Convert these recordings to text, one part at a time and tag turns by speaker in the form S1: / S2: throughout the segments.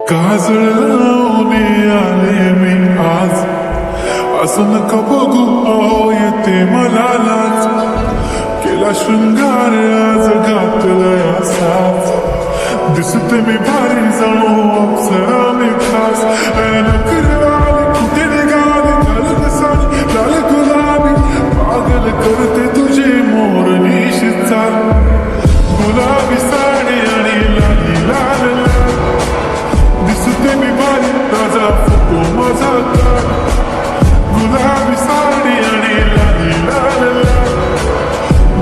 S1: काजळ लावणे आले मी आज, असं नका बघू अहो येते मला लाज. केला शृंगार आज घातलाय असाच, दिसते मी भारी जाणू अप्सरा मी खास. नखरवाले कुठे निघाले घालत साडी लाल गुलाबी, पागल करते तुझे मोरनीशी चाल. गुलाबी साडी आणि लाली लाल लाल, दिसते मी भारी ताजा फोटो माझा काढ. गुलाबी साडी आणि लाली लाल लाल,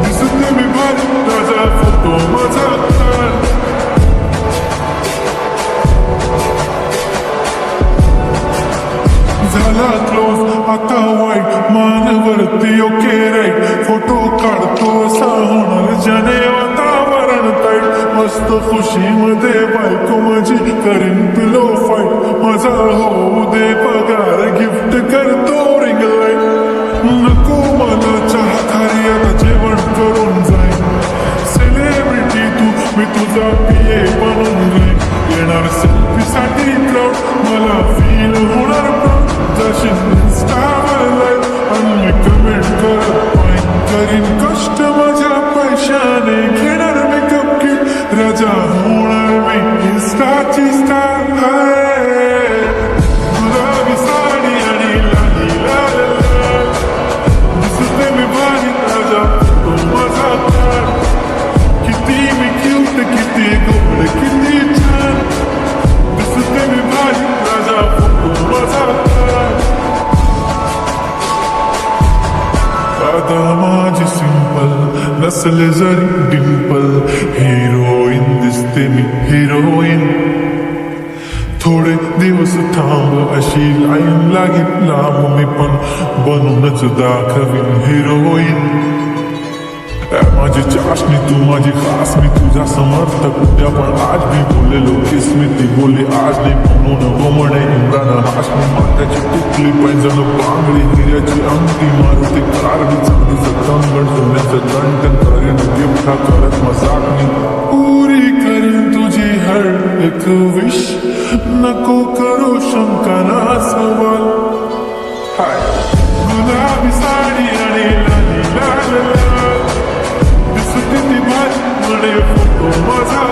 S1: दिसते मी भारी ताजा फोटो माझा काढ. झाला क्लोज आता वाईट मानवरती ओके राईट, फोटो काढतो असा होणार ज्याने वातावरण ताईट. मस्त खुशीमध्ये बायको माझी करीन पिलो फाईट, माझा होऊ दे पगार गिफ्ट करतो रिंग लाईट. नको मला चहा खारी आता जेवण करून जाईन, सेलिब्रिटी तू मी तुझा पिये बनून जाईन. येणार सेल्फी साठी क्राऊड मला फील होणार प्राऊड, जाशील इंस्टावर लाईव्ह आणि मी कमेंट करत पाईन. करीन कष्ट माझ्या पैशाने घेणार मेकअप किट, राजा होणार मी इंस्टाची स्टार. गुलाबी साडी आणि लाली लाल लाल, दिसते मी भारी राजा तो माझा काढ. किती मी क्यूट किती गोड किती छान, दिसते मी भारी राजा तो माझा काढ. आता माझी सिंपल नसले जरी डिंपल, हिरोईन दिसते मी हिरोईन. थोडे दिवस थांब अशी लाईन लागेल लांब, मी पण बनूनच दाखवीन हिरोईन. माझी चाशनी तू माझी खास, मी तुझ्या समर्थक उद्या पण आज मी बोललेलो किस्मती बोलली आज नाही म्हणून गोमडे इम्रान हाशमी. माथ्याची टिकली पैंजण बांगडी हिऱ्याची अंगठी, मारुती कारवी चांदीचं कंगण, सोन्याचं गंटन करीन गिफ्ट हा करत मजाक मी. पुरी करीन तुझी हर एक विश, नको करू शंका ना सवाल. हाय गुलाबी साडी आणि लाली लाल लाल, दिसते ती भारी म्हणे फोटो माझा.